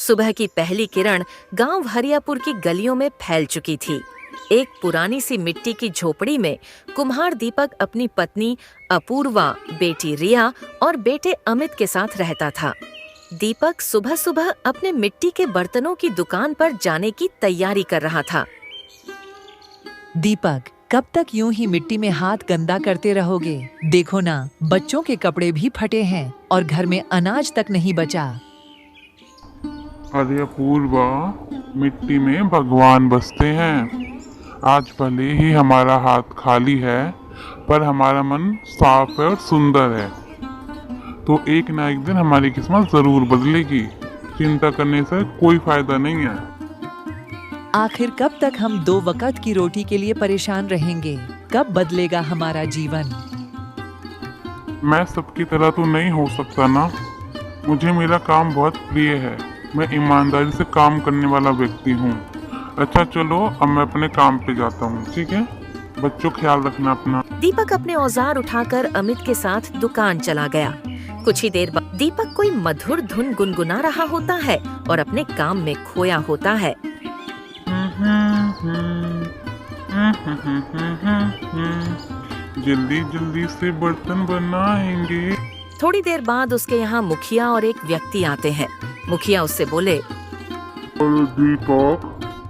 सुबह की पहली किरण गांव हरियापुर की गलियों में फैल चुकी थी। एक पुरानी सी मिट्टी की झोपड़ी में कुम्हार दीपक अपनी पत्नी अपूर्वा, बेटी रिया और बेटे अमित के साथ रहता था। दीपक सुबह सुबह अपने मिट्टी के बर्तनों की दुकान पर जाने की तैयारी कर रहा था। दीपक, कब तक यूं ही मिट्टी में हाथ गंदा करते रहोगे? देखो ना, बच्चों के कपड़े भी फटे हैं और घर में अनाज तक नहीं बचा। अरे अपूर्वा, मिट्टी में भगवान बसते हैं। आज भले ही हमारा हाथ खाली है, पर हमारा मन साफ है और सुंदर है। तो एक ना एक दिन हमारी किस्मत जरूर बदलेगी। चिंता करने से कोई फायदा नहीं है। आखिर कब तक हम 2 वक्त की रोटी के लिए परेशान रहेंगे? कब बदलेगा हमारा जीवन? मैं सबकी तरह तो नहीं हो सकता ना। मुझे मेरा काम बहुत प्रिय है। मैं ईमानदारी से काम करने वाला व्यक्ति हूँ। अच्छा चलो, अब मैं अपने काम पे जाता हूँ, ठीक है? बच्चों, ख्याल रखना अपना। दीपक अपने औजार उठाकर अमित के साथ दुकान चला गया। कुछ ही देर बाद दीपक कोई मधुर धुन गुनगुना रहा होता है और अपने काम में खोया होता है। जल्दी जल्दी से बर्तन बनाएंगे। थोड़ी देर बाद उसके यहाँ मुखिया और एक व्यक्ति आते हैं। मुखिया उससे बोले, अरे दीपक,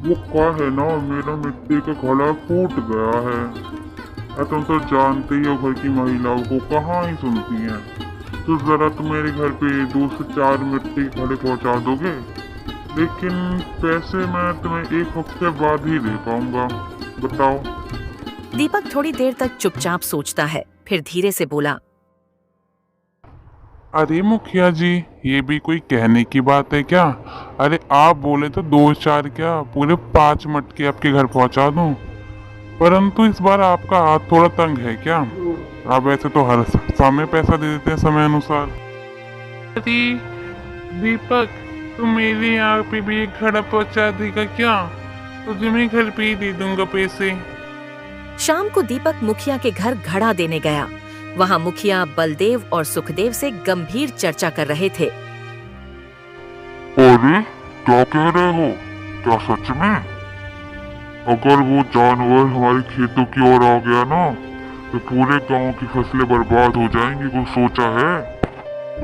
वो क्या है ना, मेरा मिट्टी का घड़ा फूट गया है। तुम तो जानते ही हो घर की महिलाओं को कहाँ ही सुनती हैं। तो जरा तुम मेरे घर पे 2 से 4 मिट्टी के घड़े पहुँचा दोगे? लेकिन पैसे मैं तुम्हें 1 हफ्ते बाद ही दे पाऊंगा। बताओ। दीपक थोड़ी देर तक चुपचाप सोचता है, फिर धीरे से बोला, अरे मुखिया जी, ये भी कोई कहने की बात है क्या? अरे आप बोले तो 2-4 क्या, पूरे 5 मटके आपके घर पहुंचा दूं। परंतु इस बार आपका हाथ थोड़ा तंग है क्या? आप वैसे तो हर समय पैसा दे देते हैं समय अनुसार। अरे दीपक, तुम मेरे यहाँ पे भी एक घड़ा पहुंचा देगा क्या? तुझे मैं घर पे ही दे दूंगा पैसे। शाम को दीपक मुखिया के घर घड़ा देने गया। वहाँ मुखिया बलदेव और सुखदेव से गंभीर चर्चा कर रहे थे। अरे क्या कह रहे हो? क्या सच में? अगर वो जानवर हमारे खेतों की ओर आ गया ना, तो पूरे गांव की फसलें बर्बाद हो जाएंगी। कुछ सोचा है?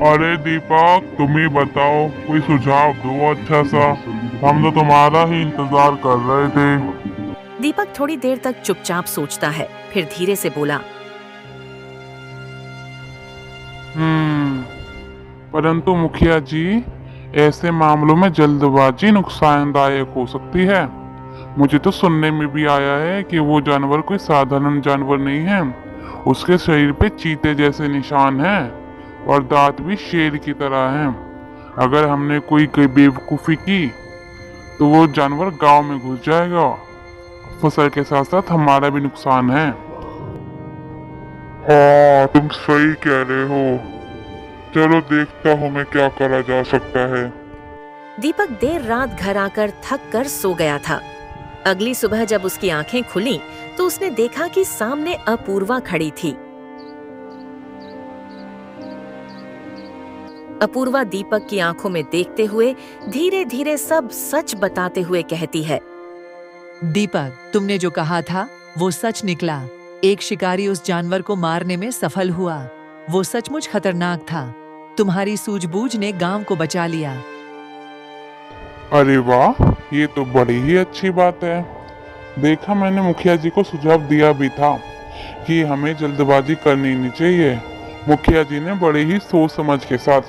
अरे दीपक, तुम ही बताओ, कोई सुझाव दो अच्छा सा। हम तो तुम्हारा ही इंतजार कर रहे थे। दीपक थोड़ी देर तक चुपचाप सोचता है, फिर धीरे से बोला, परंतु मुखिया जी, ऐसे मामलों में जल्दबाजी नुकसानदायक हो सकती है। मुझे तो सुनने में भी आया है कि वो जानवर कोई साधारण जानवर नहीं है। उसके शरीर पे चीते जैसे निशान हैं और दांत भी शेर की तरह हैं। अगर हमने कोई बेवकूफ़ी की तो वो जानवर गांव में घुस जाएगा। फसल के साथ साथ हमारा भी नुकसान है। हाँ, तुम सही कह रहे हो। चलो देखता हूँ मैं क्या करा जा सकता है। दीपक देर रात घर आकर थक कर सो गया था। अगली सुबह जब उसकी आंखें खुली तो उसने देखा कि सामने अपूर्वा खड़ी थी। अपूर्वा दीपक की आंखों में देखते हुए धीरे धीरे सब सच बताते हुए कहती है, दीपक, तुमने जो कहा था वो सच निकला। एक शिकारी उस जानवर को मारने में सफल हुआ। वो सचमुच खतरनाक था। तुम्हारी सूझबूझ ने गांव को बचा लिया। अरे वाह, ये तो बड़ी ही अच्छी बात है। देखा, मैंने मुखिया जी को सुझाव दिया भी था कि हमें जल्दबाजी करनी नहीं चाहिए। मुखिया जी ने बड़े ही सोच समझ के साथ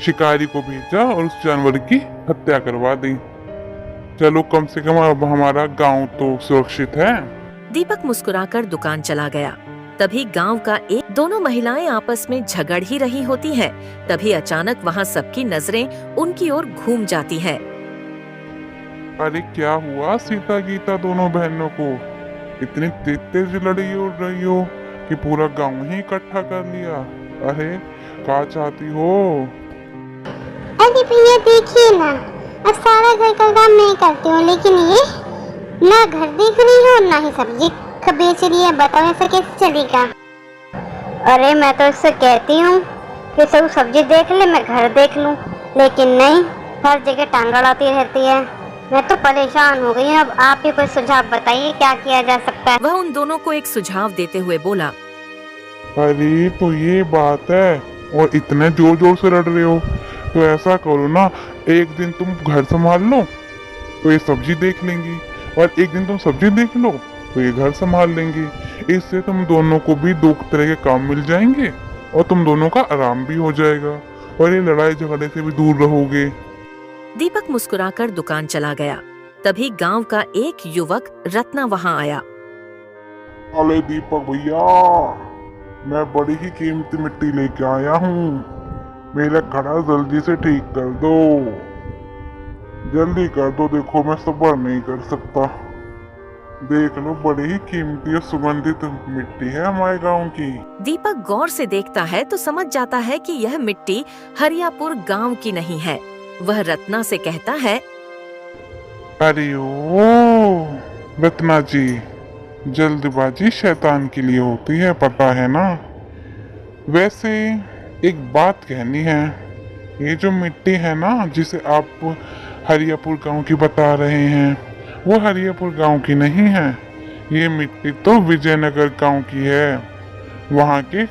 शिकारी को भेजा और उस जानवर की हत्या करवा दी। चलो, कम से कम अब हमारा गांव तो सुरक्षित है। दीपक मुस्कुराकर दुकान चला गया। तभी गांव का दोनों महिलाएं आपस में झगड़ ही रही होती हैं। तभी अचानक वहां सबकी नजरें उनकी ओर घूम जाती हैं। अरे क्या हुआ सीता गीता दोनों बहनों को? इतनी तेज तेज लड़ी उड़ रही हो कि पूरा गांव ही इकट्ठा कर लिया। अरे क्या चाहती हो? अरे भैया देखिए ना, अब सारा घर का काम मैं करती हूँ, लेकिन ये ना घर देख रही है और ना ही सब्जी बेच रही है। बताओ ऐसा कैसे चलेगा? अरे मैं तो इससे कहती हूँ कि सब सब्जी देख ले, मैं घर देख लूँ, लेकिन नहीं, हर जगह टांग अड़ाती रहती है। मैं तो परेशान हो गई हूँ। अब आप ही कोई सुझाव बताइए क्या किया जा सकता है। वह उन दोनों को एक सुझाव देते हुए बोला। अरे तो ये बात है, और इतने जोर जोर से लड़ रहे हो, तो ऐसा करो ना, एक दिन तुम घर संभाल लो तो ये सब्जी देख लेंगी, और एक दिन तुम सब्जी देख लो तो ये घर संभाल लेंगी। इससे तुम दोनों को भी दो तरह के काम मिल जाएंगे और तुम दोनों का आराम भी हो जाएगा, और ये लड़ाई झगड़े से भी दूर रहोगे। दीपक मुस्कुराकर दुकान चला गया। तभी गांव का एक युवक रत्ना वहां आया। अरे दीपक भैया, मैं बड़ी ही कीमती मिट्टी लेके आया हूँ, मेरा घड़ा जल्दी से ठीक कर दो, जल्दी कर दो, देखो मैं सब्र नहीं कर सकता। देख लो, बड़ी ही कीमती और सुगंधित मिट्टी है हमारे गांव की। दीपक गौर से देखता है तो समझ जाता है कि यह मिट्टी हरियापुर गांव की नहीं है। वह रत्ना से कहता है। अरे ओ रत्ना जी, जल्दबाजी शैतान के लिए होती है, पता है ना। वैसे एक बात कहनी है, ये जो मिट्टी है ना जिसे आप हरियापुर गांव की बता रहे हैं, वो हरियापुर गांव की नहीं है। ये मिट्टी तो विजयनगर गांव की है। वहाँ के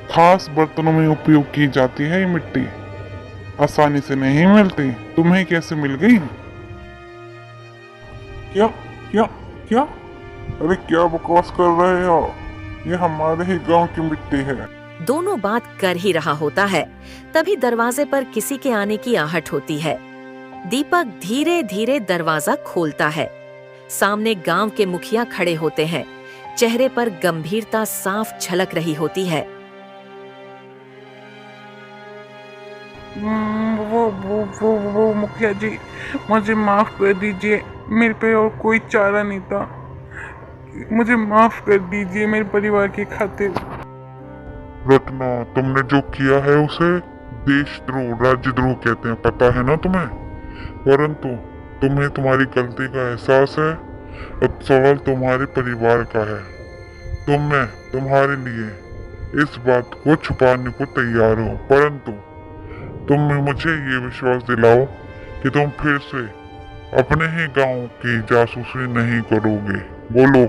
खास बर्तनों में उपयोग की जाती है। ये मिट्टी आसानी से नहीं मिलती। तुम्हें कैसे मिल गई? क्या क्या क्या? अरे क्या बकवास कर रहे हो? ये हमारे ही गांव की मिट्टी है। दोनों बात कर ही रहा होता है, तभी दरवाजे पर किसी के आने की आहट होती है। दीपक धीरे धीरे दरवाजा खोलता है। सामने गांव के मुखिया खड़े होते हैं। चेहरे पर गंभीरता साफ झलक रही होती है। वो मुखिया जी, मुझे माफ कर दीजिए, मेरे पे और कोई चारा नहीं था। मुझे माफ कर दीजिए मेरे परिवार की खातिर। रत्ना, तुमने जो किया है उसे देशद्रोह, राज्यद्रोह कहते हैं, पता है ना तुम्हें। परंतु तुम्हें तुम्हारी गलती का एहसास है। अब सवाल तुम्हारे परिवार का है। मैं तुम्हारे लिए इस बात को छुपाने को तैयार हो, परंतु तुम मुझे ये विश्वास दिलाओ कि तुम फिर से अपने ही गांव की जासूसी नहीं करोगे। बोलो।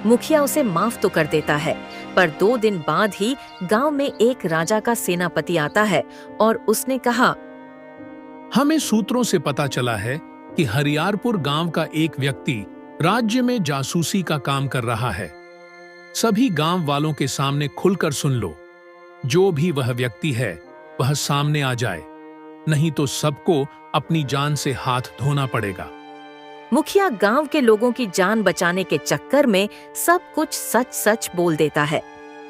मुखिया उसे माफ तो कर देता है, पर 2 दिन बाद ही गांव में एक राजा का सेनापति आता है और उसने कहा, हमें सूत्रों से पता चला है कि हरियारपुर गांव का एक व्यक्ति राज्य में जासूसी का काम कर रहा है। सभी गांव वालों के सामने खुलकर सुन लो। जो भी वह व्यक्ति है वह सामने आ जाए, नहीं तो सबको अपनी जान से हाथ धोना पड़ेगा। मुखिया गांव के लोगों की जान बचाने के चक्कर में सब कुछ सच सच बोल देता है।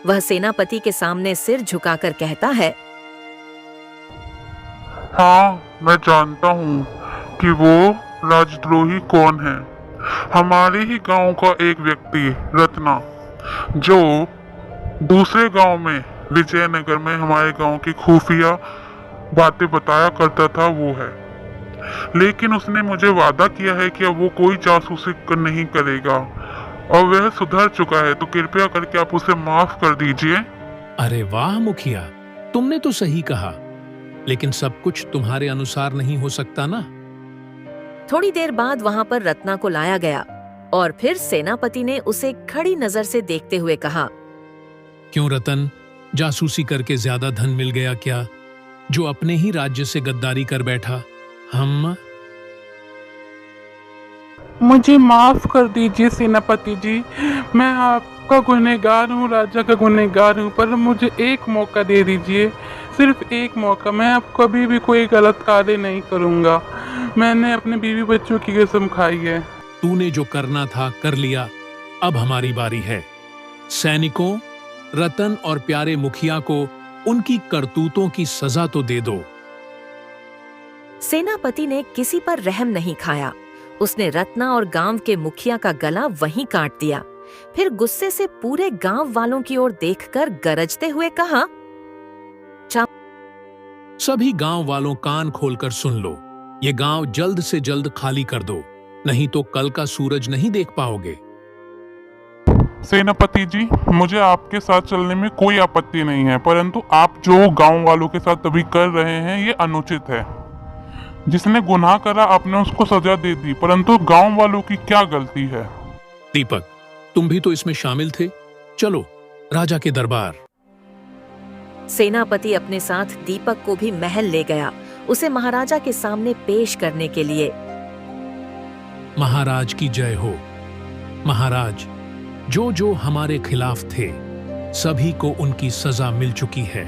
वह सेनापति के सामने सिर झुकाकर कहता है, हाँ, मैं जानता हूँ कि वो राजद्रोही कौन है। हमारे ही गांव का एक व्यक्ति रत्ना, जो दूसरे गांव में विजयनगर में हमारे गांव की खुफिया बातें बताया करता था, वो है। लेकिन उसने मुझे वादा किया है कि अब वो कोई जासूसी नहीं करेगा और वह सुधर चुका है, तो कृपया करके आप उसे माफ कर दीजिए। अरे वाह मुखिया, तुमने तो सही कहा, लेकिन सब कुछ तुम्हारे अनुसार नहीं हो सकता ना। थोड़ी देर बाद वहां पर रत्ना को लाया गया और फिर सेनापति ने उसे खड़ी नजर से देखते हुए कहा, क्यों रतन, जासूसी करके ज्यादा धन मिल गया क्या, जो अपने ही राज्य से गद्दारी कर बैठा? हम मुझे माफ कर दीजिए सेनापति जी, मैं आपका गुनहगार हूँ, राजा का गुनहगार हूँ, पर मुझे एक मौका दे दीजिए, सिर्फ एक मौका। मैं अब कभी भी कोई गलत कार्य नहीं करूँगा। मैंने अपने बीवी बच्चों की कसम खाई है। तूने जो करना था कर लिया, अब हमारी बारी है। सैनिकों, रतन और प्यारे मुखिया को उनकी करतूतों की सजा तो दे दो। सेनापति ने किसी पर रहम नहीं खाया। उसने रत्ना और गांव के मुखिया का गला वहीं काट दिया। फिर गुस्से से पूरे गांव वालों की ओर देखकर गरजते हुए कहा, सभी गांव वालों कान खोलकर सुन लो, ये गांव जल्द से जल्द खाली कर दो, नहीं तो कल का सूरज नहीं देख पाओगे। सेनापति जी, मुझे आपके साथ चलने में कोई आपत्ति नहीं है, परंतु आप जो गांव वालों के साथ अभी कर रहे हैं ये अनुचित है। जिसने गुनाह करा आपने उसको सजा दे दी, परंतु गांव वालों की क्या गलती है? दीपक, तुम भी तो इसमें शामिल थे। चलो राजा के दरबार। सेनापति अपने साथ दीपक को भी महल ले गया, उसे महाराजा के सामने पेश करने के लिए। महाराज की जय हो। महाराज, जो जो हमारे खिलाफ थे सभी को उनकी सजा मिल चुकी है।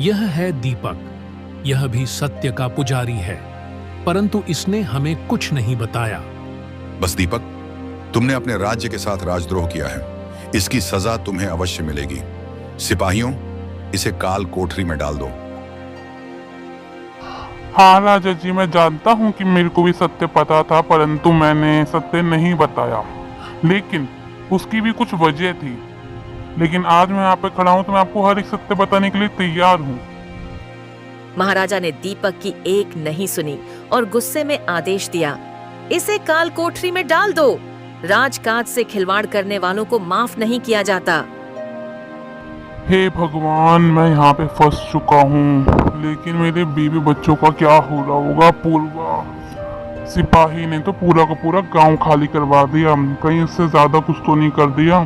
यह है दीपक, यह भी सत्य का पुजारी है, परंतु इसने हमें कुछ नहीं बताया। बस दीपक, तुमने अपने राज्य के साथ राजद्रोह किया है, इसकी सजा तुम्हें अवश्य मिलेगी। सिपाहियों, इसे काल कोठरी में डाल दो। हाँ राजा जी, मैं जानता हूँ कि मेरे को भी सत्य पता था, परंतु मैंने सत्य नहीं बताया, लेकिन उसकी भी कुछ वजह थी। लेकिन आज मैं यहाँ पे खड़ा हूँ तो मैं आपको हर एक सत्य बताने के लिए तैयार हूँ। महाराजा ने दीपक की एक नहीं सुनी और गुस्से में आदेश दिया, इसे काल कोठरी में डाल दो। राजकाज से खिलवाड़ करने वालों को माफ नहीं किया जाता। हे भगवान, मैं यहाँ पे फंस चुका हूँ, लेकिन मेरे बीवी बच्चों का क्या हो रहा होगा? पूर्वा सिपाही ने तो पूरा का पूरा गांव खाली करवा दिया, कहीं इससे ज्यादा कुछ तो नहीं कर दिया?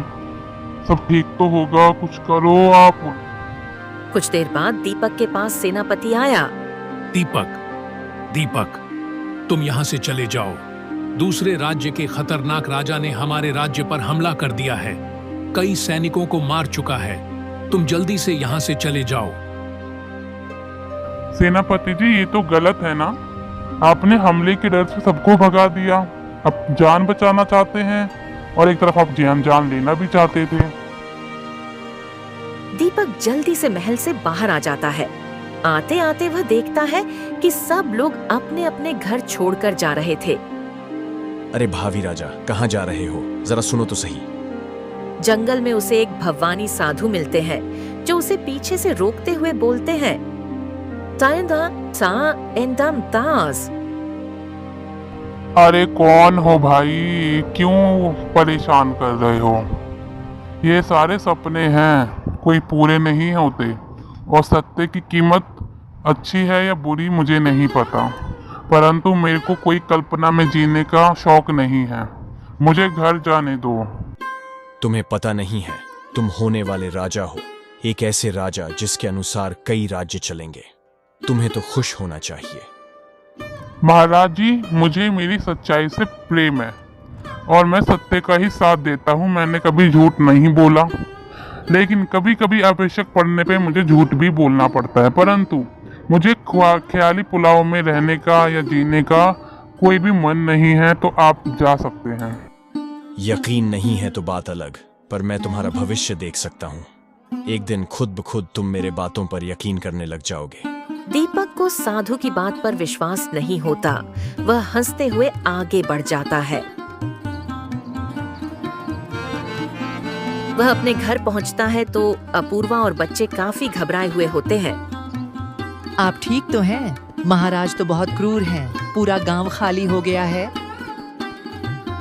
सब ठीक तो होगा, कुछ करो आप। कुछ देर बाद दीपक के पास सेनापति आया। दीपक, दीपक, तुम यहाँ से चले जाओ। दूसरे राज्य के खतरनाक राजा ने हमारे राज्य पर हमला कर दिया है, कई सैनिकों को मार चुका है। तुम जल्दी से यहाँ से चले जाओ। सेनापति जी, ये तो गलत है ना? आपने हमले के डर से सबको भगा दिया, अब जान बचाना चाहते हैं और एक तरफ आप जान लेना भी चाहते थे। दीपक जल्दी से महल से बाहर आ जाता है। आते आते वह देखता है कि सब लोग अपने अपने घर छोड़कर जा रहे थे। अरे भावी राजा, कहाँ जा रहे हो? जरा सुनो तो सही। जंगल में उसे एक भवानी साधु मिलते हैं जो उसे पीछे से रोकते हुए बोलते हैं, तायंदा सा एंडम तास। अरे कौन हो भाई, क्यों परेशान कर रहे हो? ये सारे सपने हैं, कोई पूरे नहीं होते, और सत्य की कीमत अच्छी है या बुरी मुझे नहीं पता, परंतु मेरे को कोई कल्पना में जीने का शौक नहीं है। मुझे घर जाने दो। तुम्हें पता नहीं है, तुम होने वाले राजा हो, एक ऐसे राजा जिसके अनुसार कई राज्य चलेंगे। तुम्हें तो खुश होना चाहिए। महाराज जी, मुझे मेरी सच्चाई से प्रेम है और मैं सत्य का ही साथ देता हूँ। मैंने कभी झूठ नहीं बोला, लेकिन कभी कभी आवश्यक पड़ने पे मुझे झूठ भी बोलना पड़ता है। परंतु मुझे ख्याली पुलाव में रहने का या जीने का कोई भी मन नहीं है, तो आप जा सकते हैं। यकीन नहीं है तो बात अलग, पर मैं तुम्हारा भविष्य देख सकता हूँ। एक दिन खुद ब खुद तुम मेरे बातों पर यकीन करने लग जाओगे। दीपक को साधु की बात पर विश्वास नहीं होता। वह हंसते हुए आगे बढ़ जाता है। वह अपने घर पहुंचता है तो अपूर्वा और बच्चे काफी घबराए हुए होते हैं। आप ठीक तो हैं? महाराज तो बहुत क्रूर हैं। पूरा गांव खाली हो गया है।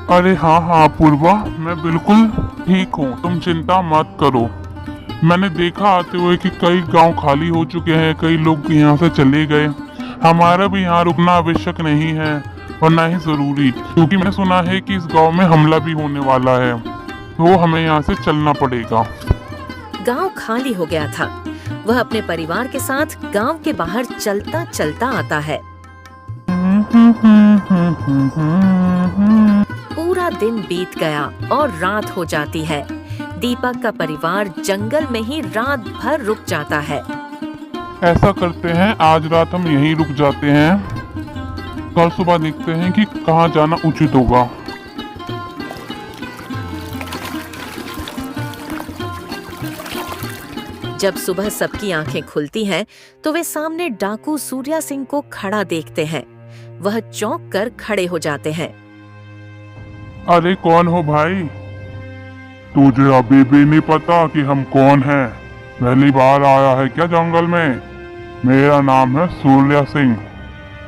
अरे हाँ पूर्वा, मैं बिल्कुल ठीक हूँ, तुम चिंता मत करो। मैंने देखा आते हुए कि कई गांव खाली हो चुके हैं, कई लोग यहाँ से चले गए। हमारा भी यहाँ रुकना आवश्यक नहीं है और ना ही जरूरी, क्योंकि मैंने सुना है कि इस गांव में हमला भी होने वाला है, तो हमें यहाँ से चलना पड़ेगा। गांव खाली हो गया था। वह अपने परिवार के साथ गांव के बाहर चलता चलता आता है। पूरा दिन बीत गया और रात हो जाती है। दीपक का परिवार जंगल में ही रात भर रुक जाता है। ऐसा करते हैं, आज रात हम यहीं रुक जाते हैं, कल सुबह देखते हैं कि कहाँ जाना उचित होगा। जब सुबह सबकी आंखें खुलती हैं, तो वे सामने डाकू सूर्या सिंह को खड़ा देखते हैं। वह चौंक कर खड़े हो जाते हैं। अरे कौन हो भाई? तुझे अभी भी नहीं पता कि हम कौन हैं? पहली बार आया है क्या जंगल में? मेरा नाम है सूर्या सिंह,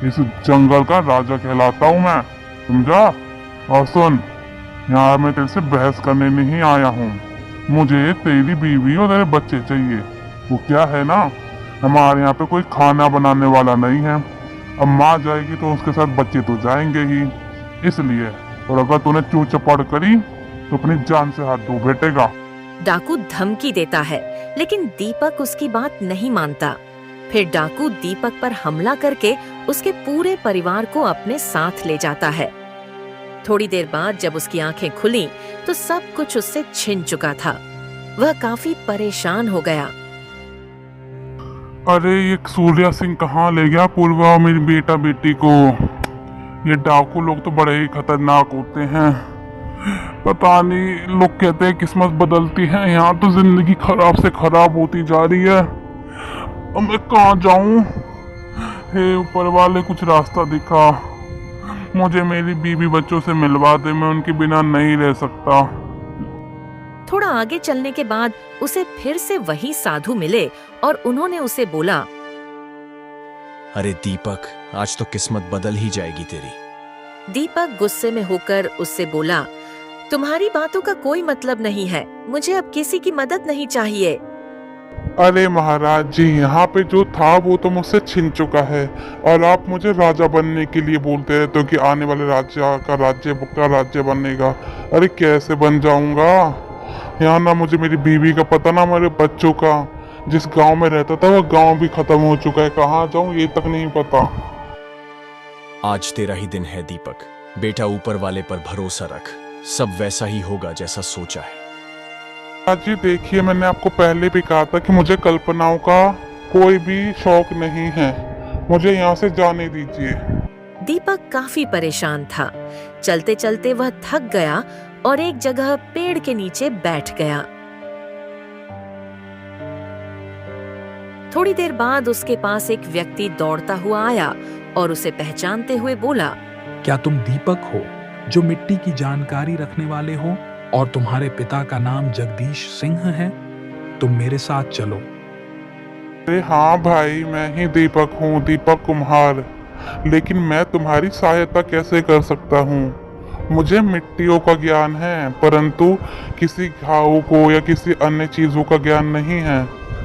इस जंगल का राजा कहलाता हूँ मैं, समझा? और सुन, यहाँ मैं तेरे से बहस करने नहीं आया हूँ। मुझे तेरी बीवी और तेरे बच्चे चाहिए। वो क्या है ना, हमारे यहाँ पे कोई खाना बनाने वाला नहीं है। अब माँ जाएगी तो उसके साथ बच्चे तो जाएंगे ही, इसलिए। और अगर तूने चू चपड़ करी तो अपनी जान से हाथ धो बैठेगा। डाकू धमकी देता है, लेकिन दीपक उसकी बात नहीं मानता। फिर डाकू दीपक पर हमला करके उसके पूरे परिवार को अपने साथ ले जाता है। थोड़ी देर बाद जब उसकी आंखें खुली तो सब कुछ उससे छिन चुका था। वह काफी परेशान हो गया। अरे ये सूर्या सिंह कहाँ ले गया पूर्वा और मेरी बेटा बेटी को? ये डाकू लोग तो बड़े ही खतरनाक होते हैं। पता नहीं, लोग कहते हैं किस्मत बदलती है, यहाँ तो जिंदगी खराब से खराब होती जा रही है। अब मैं कहाँ जाऊँ? हे ऊपर वाले, कुछ रास्ता दिखा। मुझे मेरी बीवी बच्चों से मिलवा दे, मैं उनके बिना नहीं रह सकता। थोड़ा आगे चलने के बाद उसे फिर से वही साधु मिले और उन्होंने उसे बोला, अरे दीपक, आज तो किस्मत बदल ही जाएगी तेरी। दीपक गुस्से में होकर उससे बोला, तुम्हारी बातों का कोई मतलब नहीं है, मुझे अब किसी की मदद नहीं चाहिए। अरे महाराज जी, यहाँ पे जो था वो तो मुझसे छिन चुका है और आप मुझे राजा बनने के लिए बोलते रहते हो कि आने वाले राज्य बनेगा। अरे कैसे बन जाऊंगा? यहाँ ना मुझे मेरी बीवी का पता, ना मेरे बच्चों का। जिस गांव में रहता था वो गांव भी खत्म हो चुका है, कहाँ जाऊं ये तक नहीं पता। आज तेरा ही दिन है दीपक। बेटा, ऊपर वाले पर भरोसा रख, सब वैसा ही होगा जैसा सोचा है। जी देखिए, मैंने आपको पहले भी कहा था कि मुझे कल्पनाओं का कोई भी शौक नहीं है। मुझे यहाँ से जाने दीजिए। दीपक काफी परेशान था। चलते चलते वह थक गया और एक जगह पेड़ के नीचे बैठ गया। थोड़ी देर बाद उसके पास एक व्यक्ति दौड़ता हुआ आया और उसे पहचानते हुए बोला, क्या तुम दीपक हो जो मिट्टी की जानकारी रखने वाले हो और तुम्हारे पिता का नाम जगदीश सिंह है? तुम मेरे साथ चलो। अरे हाँ भाई, मैं ही दीपक हूँ, दीपक कुम्हार। लेकिन मैं तुम्हारी सहायता कैसे कर सकता हूँ? मुझे मिट्टियों का ज्ञान है, परंतु किसी घाव को या किसी अन्य चीजों का ज्ञान नहीं है।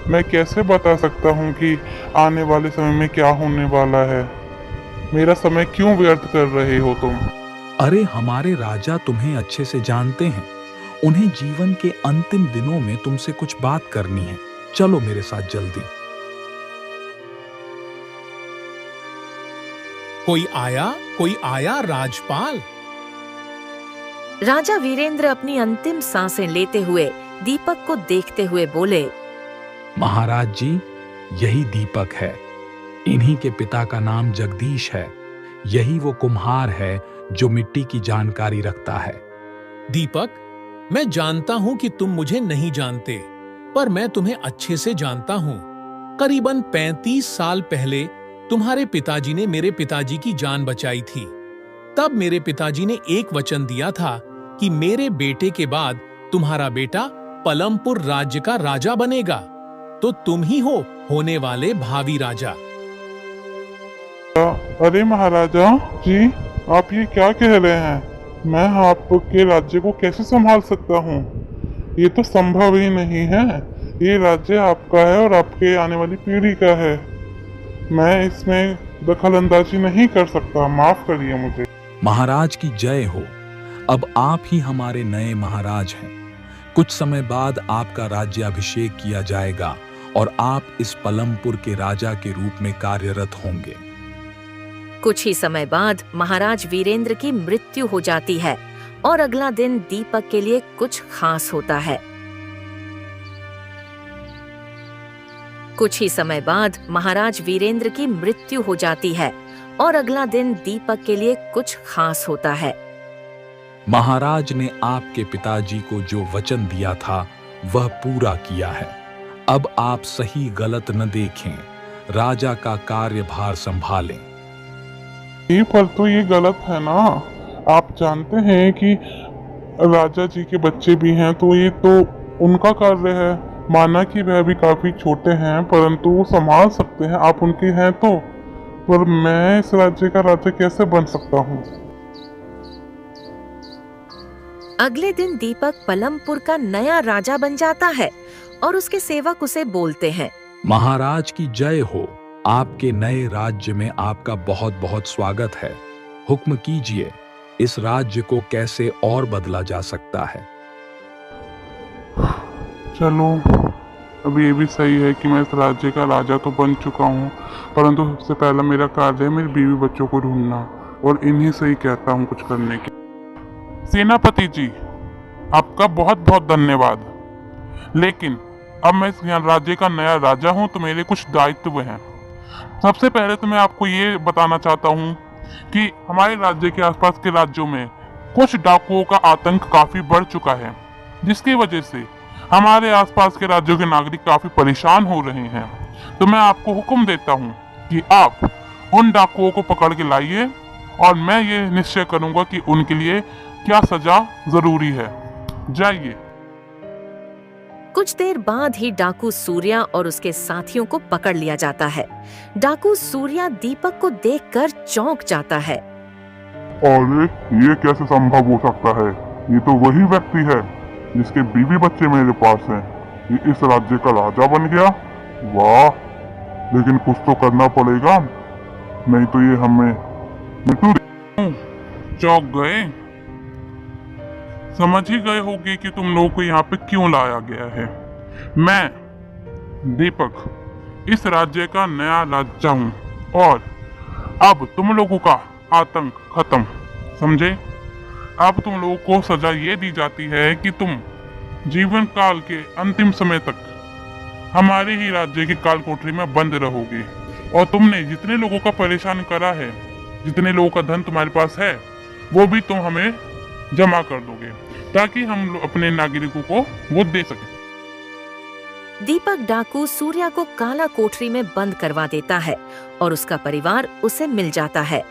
मैं कैसे बता सकता हूँ कि आने वाले समय में क्या होने वाला है? मेरा समय क्यों व्यर्थ कर रहे हो तुम? अरे हमारे राजा तुम्हें अच्छे से जानते हैं। उन्हें जीवन के अंतिम दिनों में तुमसे कुछ बात करनी है। चलो मेरे साथ जल्दी। कोई आया राजपाल। राजा वीरेंद्र अपनी अंतिम सांसें लेते हुए दीपक को देखते हुए बोले, महाराज जी, यही दीपक है। इन्हीं के पिता का नाम जगदीश है। यही वो कुम्हार है जो मिट्टी की जानकारी रखता है। दीपक, मैं जानता हूं कि तुम मुझे नहीं जानते, पर मैं तुम्हें अच्छे से जानता हूं। करीबन 35 साल पहले तुम्हारे पिताजी ने मेरे पिताजी की जान बचाई थी। तब मेरे पिताजी ने एक वचन दिया था कि मेरे बेटे के बाद तुम्हारा बेटा पलमपुर राज्य का राजा बनेगा। तो तुम ही हो होने वाले भावी राजा। अरे महाराजा जी, आप ये क्या कह रहे हैं? मैं आपके राज्य को कैसे संभाल सकता हूँ? ये तो संभव ही नहीं है। ये राज्य आपका है और आपके आने वाली पीढ़ी का है। मैं इसमें दखल अंदाजी नहीं कर सकता, माफ करिए मुझे। महाराज की जय हो। अब आप ही हमारे नए महाराज हैं। कुछ समय बाद आपका राज्याभिषेक किया जाएगा और आप इस पलमपुर के राजा के रूप में कार्यरत होंगे। कुछ ही समय बाद महाराज वीरेंद्र की मृत्यु हो जाती है और अगला दिन दीपक के लिए कुछ खास होता है। कुछ ही समय बाद महाराज वीरेंद्र की मृत्यु हो जाती है और अगला दिन दीपक के लिए कुछ खास होता है। महाराज ने आपके पिताजी को जो वचन दिया था वह पूरा किया है। अब आप सही गलत न देखें, राजा का कार्यभार संभालें। पर तो ये गलत है ना। आप जानते हैं कि राजा जी के बच्चे भी हैं, तो ये तो उनका कार्य है। माना कि वह भी काफी छोटे हैं, परंतु वो संभाल सकते हैं। आप उनके हैं तो, पर मैं इस राज्य का राजा कैसे बन सकता हूँ? अगले दिन दीपक पलमपुर का नया राजा बन जाता है और उसके सेवक उसे बोलते हैं, महाराज की जय हो। आपके नए राज्य में आपका बहुत बहुत स्वागत है। हुक्म कीजिए, इस राज्य को कैसे और बदला जा सकता है। चलो, अभी ये भी सही है कि मैं इस राज्य का राजा तो बन चुका हूँ, परंतु सबसे पहला मेरा कार्य है मेरी बीवी बच्चों को ढूंढना, और इन्हीं से ही कहता हूँ कुछ करने की। सेनापति जी, आपका बहुत बहुत धन्यवाद। लेकिन अब मैं इस राज्य का नया राजा हूँ तो मेरे कुछ दायित्व हैं। सबसे पहले तो मैं आपको ये बताना चाहता हूँ कि हमारे राज्य के आसपास के राज्यों में कुछ डाकुओं का आतंक काफी बढ़ चुका है, जिसकी वजह से हमारे आसपास के राज्यों के नागरिक काफी परेशान हो रहे हैं। तो मैं आपको हुक्म देता हूँ कि आप उन डाकुओं को पकड़ के लाइए, और मैं ये निश्चय करूंगा कि उनके लिए क्या सजा जरूरी है। जाइए। कुछ देर बाद ही डाकू सूर्या और उसके साथियों को पकड़ लिया जाता है। डाकू सूर्या दीपक को देखकर चौंक जाता है। अरे, ये कैसे संभव हो सकता है? ये तो वही व्यक्ति है जिसके बीवी बच्चे मेरे पास हैं। ये इस राज्य का राजा बन गया। वाह, लेकिन कुछ तो करना पड़ेगा, नहीं तो ये हमें मृत्यु। चौंक गए? समझ ही गए होगे कि तुम लोगों को यहाँ पे क्यों लाया गया है। मैं दीपक इस राज्य का नया राजा हूँ, और अब तुम लोगों का आतंक खत्म, समझे? अब तुम लोगों को सजा ये दी जाती है कि तुम जीवन काल के अंतिम समय तक हमारे ही राज्य की काल कोठरी में बंद रहोगे, और तुमने जितने लोगों का परेशान करा है, जितने लोगों का धन तुम्हारे पास है, वो भी तुम हमें जमा कर दोगे, ताकि हम अपने नागरिकों को वो दे सके। दीपक डाकू सूर्या को काला कोठरी में बंद करवा देता है और उसका परिवार उसे मिल जाता है।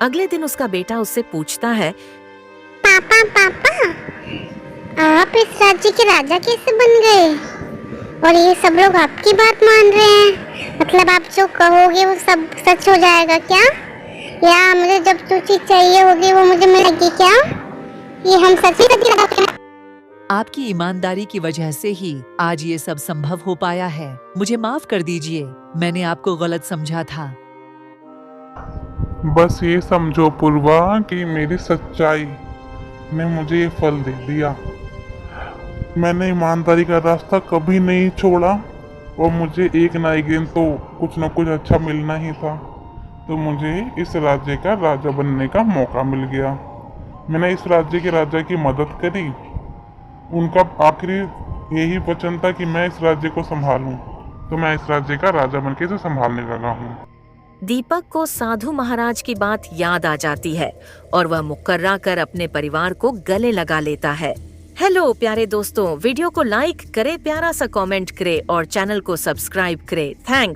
अगले दिन उसका बेटा उससे पूछता है, पापा पापा, आप इस राज्य के राजा कैसे बन गए? और ये सब लोग आपकी बात मान रहे हैं, मतलब आप जो कहोगे वो सब सच हो जाएगा क्या? या मुझे जब जो चीज चाहिए होगी वो मुझे मिलेगी क्या? ये हम सच ही हैं? आपकी ईमानदारी की वजह से ही आज ये सब संभव हो पाया है। मुझे माफ कर दीजिए, मैंने आपको गलत समझा था। बस ये समझो पूर्वा कि मेरी सच्चाई ने मुझे ये फल दे दिया। मैंने ईमानदारी का रास्ता कभी नहीं छोड़ा, और मुझे एक ना एक दिन तो कुछ न कुछ अच्छा मिलना ही था। तो मुझे इस राज्य का राजा बनने का मौका मिल गया। मैंने इस राज्य के राजा की मदद करी। उनका आखिरी यही वचन था कि मैं इस राज्य को संभालूं, तो मैं इस राज्य का राजा बनके इसे संभालने लगा हूँ। दीपक को साधु महाराज की बात याद आ जाती है और वह मुकर्रा कर अपने परिवार को गले लगा लेता है। हेलो प्यारे दोस्तों, वीडियो को लाइक करे, प्यारा सा कमेंट करे और चैनल को सब्सक्राइब करे। थैंक्स।